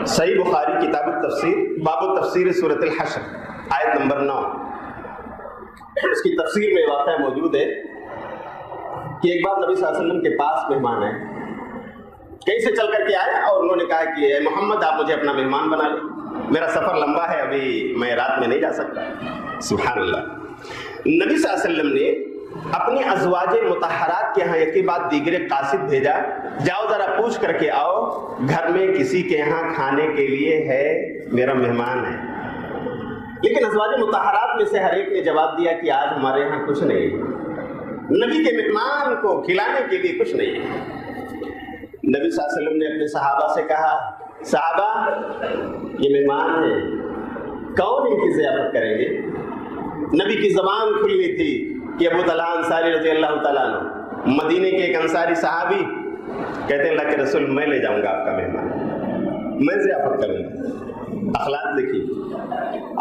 صحیح بخاری کتاب التفسیر باب التفسیر سورۃ الحشر آیت نمبر 9، اس کی تفسیر میں واقعہ موجود ہے کہ ایک بار نبی صلی اللہ علیہ وسلم کے پاس مہمان آئے، کہیں سے چل کر کے آئے اور انہوں نے کہا کہ اے محمد آپ مجھے اپنا مہمان بنا لیں، میرا سفر لمبا ہے، ابھی میں رات میں نہیں جا سکتا۔ سبحان اللہ۔ نبی صلی اللہ علیہ وسلم نے اپنی ازواج مطہرات کے ہاں ایک کے بعد دیگر قاصد بھیجا، جاؤ ذرا پوچھ کر کے آؤ گھر میں کسی کے یہاں کھانے کے لیے ہے، میرا مہمان ہے۔ لیکن ازواج مطہرات میں سے ہر ایک نے جواب دیا کہ آج ہمارے یہاں کچھ نہیں ہے، نبی کے مہمان کو کھلانے کے لیے کچھ نہیں ہے۔ نبی صلی اللہ علیہ وسلم نے اپنے صحابہ سے کہا، صحابہ یہ مہمان ہیں، کون ان کی ضیافت کریں گے؟ نبی کی زبان کھلنی تھی کہ ابو طلحہ انصاری رضی اللہ تعالیٰ عنہ، مدینے کے ایک انصاری صحابی، کہتے ہیں اللہ کے رسول میں لے جاؤں گا آپ کا مہمان، میں ضیافت کروں گا۔ اخلاق دیکھیے،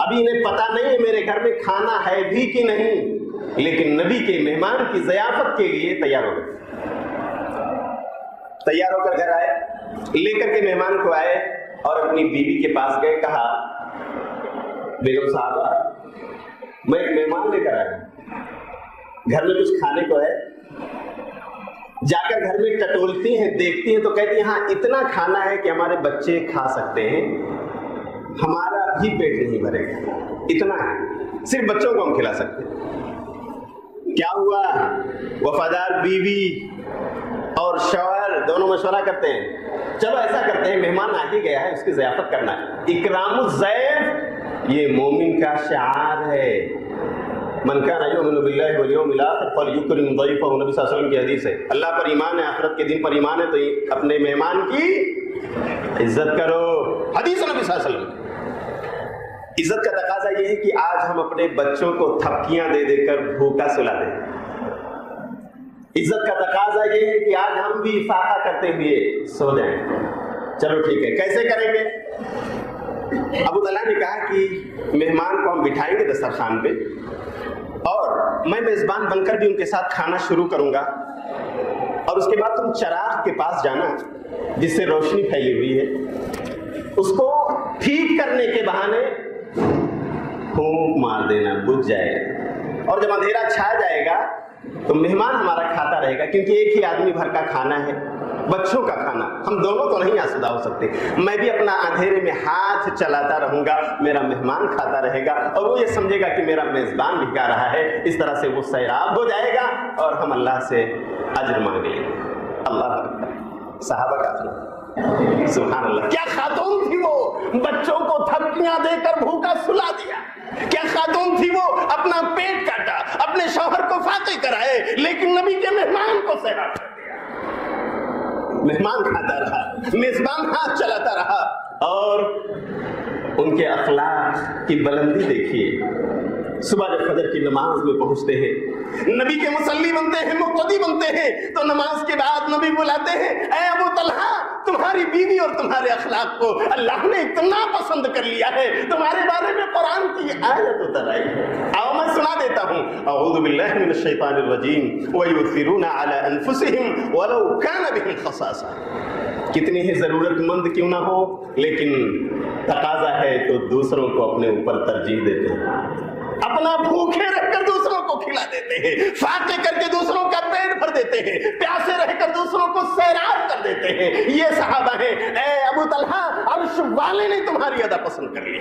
ابھی انہیں پتہ نہیں ہے میرے گھر میں کھانا ہے بھی کہ نہیں، لیکن نبی کے مہمان کی ضیافت کے لیے تیار ہو گئے، تیار ہو کر گھر آئے، لے کر کے مہمان کو آئے اور اپنی بیوی کے پاس گئے، کہا بیگم صاحبہ میں ایک مہمان لے کر آیا، گھر میں کچھ کھانے کو ہے؟ جا کر گھر میں ٹٹولتی ہیں، دیکھتی ہیں تو کہتی ہیں ہاں اتنا کھانا ہے کہ ہمارے بچے کھا سکتے ہیں، ہمارا بھی پیٹ نہیں بھرے گا، اتنا ہے، صرف بچوں کو ہم کھلا سکتے ہیں۔ کیا ہوا؟ وفادار بیوی اور شوہر دونوں مشورہ کرتے ہیں، چلو ایسا کرتے ہیں مہمان آ ہی گیا ہے، اس کی ضیافت کرنا ہے۔ اکرام الضیف یہ مومن کا شعار ہے، من کان یؤمن باللہ والیوم الاخر فلیکرم ضیفہ، نبی صلی اللہ علیہ وسلم کی حدیث ہے۔ اللہ پر ایمان ہے، آخرت کے دن پر ایمان ہے، تو اپنے مہمان کی عزت کرو، حدیث نبی صلی اللہ علیہ وسلم۔ عزت کا تقاضا یہ ہے کہ آج ہم اپنے بچوں کو تھپکیاں دے دے کر بھوکا سلا دیں، عزت کا تقاضا یہ ہے کہ آج ہم بھی فاقہ کرتے ہوئے سو جائیں۔ چلو ٹھیک ہے، کیسے کریں گے؟ ابو طلحہ نے کہا کہ مہمان کو ہم بٹھائیں گے دسترخوان پہ، اور میں میزبان بن کر بھی ان کے ساتھ کھانا شروع کروں گا، اور اس کے بعد تم چراغ کے پاس جانا جس سے روشنی پھیلی ہوئی ہے، اس کو ٹھیک کرنے کے بہانے پھونک مار دینا، بجھ جائے گا، اور جب اندھیرا چھا جائے گا تو مہمان ہمارا کھاتا رہے گا، کیونکہ ایک ہی آدمی بھر کا کھانا ہے، بچوں کا کھانا، ہم دونوں تو نہیں آسودہ ہو سکتے۔ میں بھی اپنا اندھیرے میں ہاتھ چلاتا رہوں گا، میرا مہمان کھاتا رہے گا، اور وہ یہ سمجھے گا کہ میرا میزبان بھی کھا رہا ہے، اس طرح سے وہ سیراب ہو جائے گا اور ہم اللہ سے اجر مانگیں گے۔ اللہ اکبر، صحابہ کا سبحان اللہ، کیا خاتون تھی وہ، بچوں کو تھپکیاں دے کر بھوکا سلا دیا، کیا خاتون تھی وہ، اپنا پیٹ کاٹا، اپنے شوہر کو فاقے کرائے، لیکن نبی کے مہمان کو سیراب کر دیا۔ مہمان کھاتا رہا، میزبان ہاتھ چلاتا رہا، اور ان کے اخلاق کی بلندی دیکھیے، صبح جب فجر کی نماز میں پہنچتے ہیں، نبی کے مصلی بنتے ہیں، مقتدی بنتے ہیں، تو نماز کے بعد نبی بلاتے ہیں، اے ابو طلحہ تمہاری بیوی اور تمہارے اخلاق کو اللہ نے اتنا پسند کر لیا ہے، تمہارے بارے میں قرآن کی آیت اتر آئی ہے، آؤ میں سنا دیتا ہوں، اعوذ باللہ من الشیطان الرجیم وَيُؤْثِرُونَ عَلَىٰ أَنفُسِهِمْ وَلَوْ كَانَ بِهِمْ خَصَاصَةٌ، کتنے ہی ضرورت مند کیوں نہ ہو، لیکن تقاضا ہے تو دوسروں کو اپنے اوپر ترجیح دیتے ہیں، اپنا بھوکے رہ کر دوسروں کو کھلا دیتے ہیں، فاقے کر کے دوسروں کا پیٹ بھر دیتے ہیں، پیاسے رہ کر دوسروں کو سیراب کر دیتے ہیں، یہ صحابہ ہیں۔ اے ابو طلحہ عرش والے نے تمہاری ادا پسند کر لی،